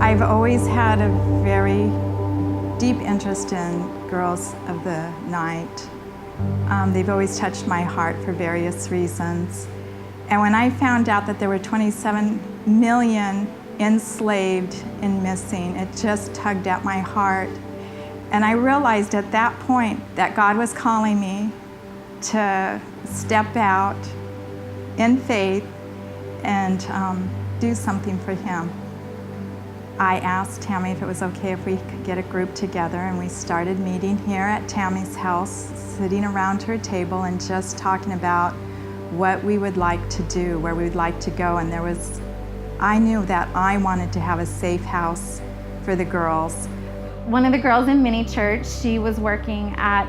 I've always had a very deep interest in girls of the night. They've always touched my heart for various reasons. And when I found out that there were 27 million enslaved and missing, it just tugged at my heart. And I realized at that point that God was calling me to step out in faith and do something for Him. I asked Tammy if it was okay if we could get a group together, and we started meeting here at Tammy's house, sitting around her table and just talking about what we would like to do, where we would like to go. And I knew that I wanted to have a safe house for the girls. One of the girls in mini church, she was working at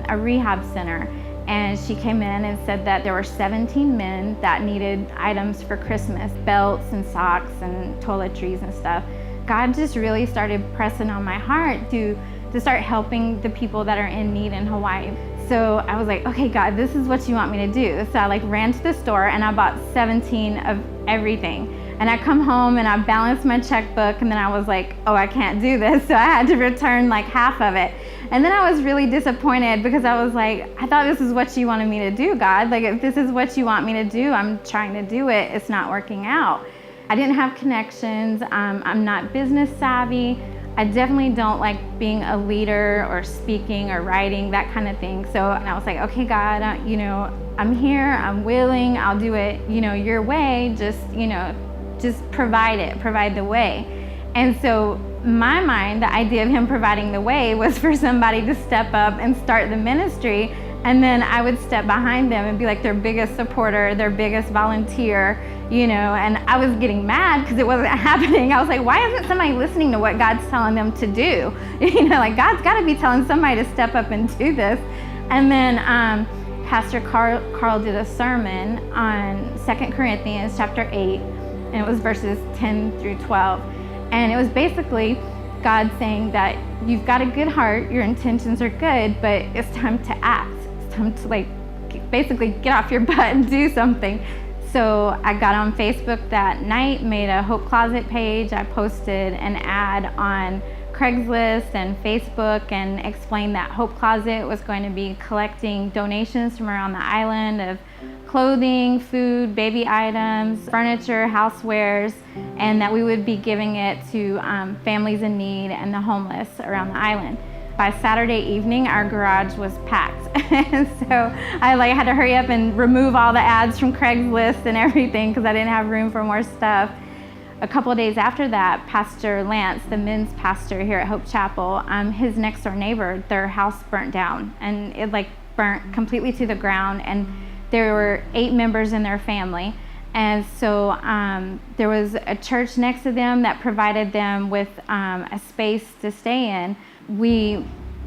a rehab center, and she came in and said that there were 17 men that needed items for Christmas, belts and socks and toiletries and stuff. God just really started pressing on my heart to start helping the people that are in need in Hawaii. So I was like, okay, God, this is what you want me to do. So I ran to the store and I bought 17 of everything. And I come home and I balanced my checkbook, and then I was like, oh, I can't do this. So I had to return half of it. And then I was really disappointed because I was like, I thought this is what you wanted me to do, God. If this is what you want me to do, I'm trying to do it. It's not working out. I didn't have connections. I'm not business savvy. I definitely don't like being a leader or speaking or writing, that kind of thing. So I was like, okay, God, I'm here, I'm willing, I'll do it, your way, just provide the way. And so my mind, the idea of Him providing the way was for somebody to step up and start the ministry, and then I would step behind them and be like their biggest supporter, their biggest volunteer, and I was getting mad because it wasn't happening. I was like, why isn't somebody listening to what God's telling them to do? God's got to be telling somebody to step up and do this. And then Pastor Carl did a sermon on 2 Corinthians chapter 8, and it was verses 10 through 12. And it was basically God saying that you've got a good heart, your intentions are good, but it's time to act. It's time to basically get off your butt and do something. So I got on Facebook that night, made a Hope Closet page. I posted an ad on Craigslist and Facebook and explained that Hope Closet was going to be collecting donations from around the island of clothing, food, baby items, furniture, housewares, and that we would be giving it to families in need and the homeless around the island. By Saturday evening, our garage was packed. And so I had to hurry up and remove all the ads from Craigslist and everything because I didn't have room for more stuff. A couple of days after that, Pastor Lance, the men's pastor here at Hope Chapel, his next door neighbor, their house burnt down, and it burnt completely to the ground, and there were 8 members in their family. And so there was a church next to them that provided them with a space to stay in. We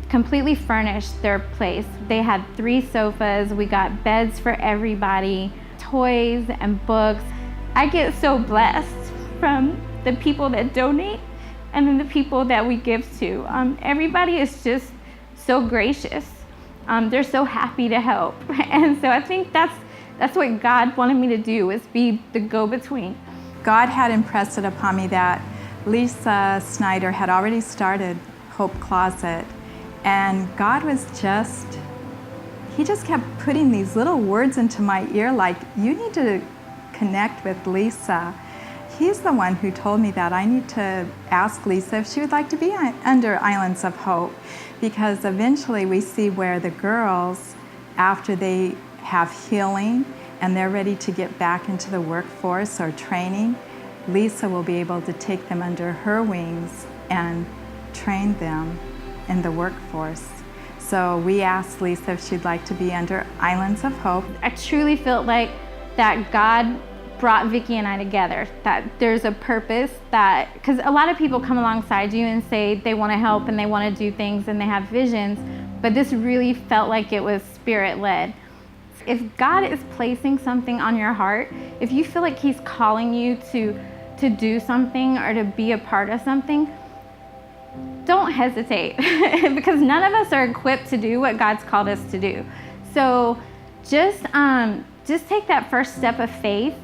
completely furnished their place. They had 3 sofas. We got beds for everybody, toys and books. I get so blessed from the people that donate and then the people that we give to. Everybody is just so gracious. They're so happy to help. And so I think that's what God wanted me to do, is be the go-between. God had impressed it upon me that Lisa Snyder had already started Hope Closet, and God was He just kept putting these little words into my ear like, you need to connect with Lisa. He's the one who told me that I need to ask Lisa if she would like to be under Islands of Hope, because eventually we see where the girls, after they have healing and they're ready to get back into the workforce or training, Lisa will be able to take them under her wings and train them in the workforce. So we asked Lisa if she'd like to be under Islands of Hope. I truly felt like that God brought Vicki and I together, that there's a purpose, because a lot of people come alongside you and say they want to help and they want to do things and they have visions, but this really felt like it was Spirit-led. If God is placing something on your heart, if you feel like He's calling you to do something or to be a part of something, don't hesitate because none of us are equipped to do what God's called us to do. So just take that first step of faith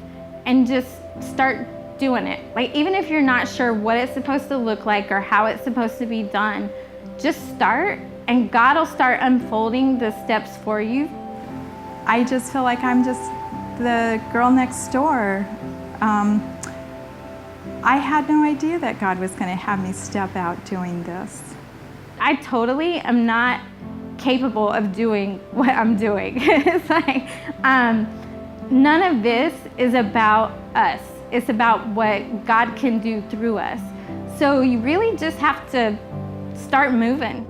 and just start doing it. Like, even if you're not sure what it's supposed to look like or how it's supposed to be done, just start, and God will start unfolding the steps for you. I just feel like I'm just the girl next door. I had no idea that God was going to have me step out doing this. I totally am not capable of doing what I'm doing. It's like, none of this is about us. It's about what God can do through us. So you really just have to start moving.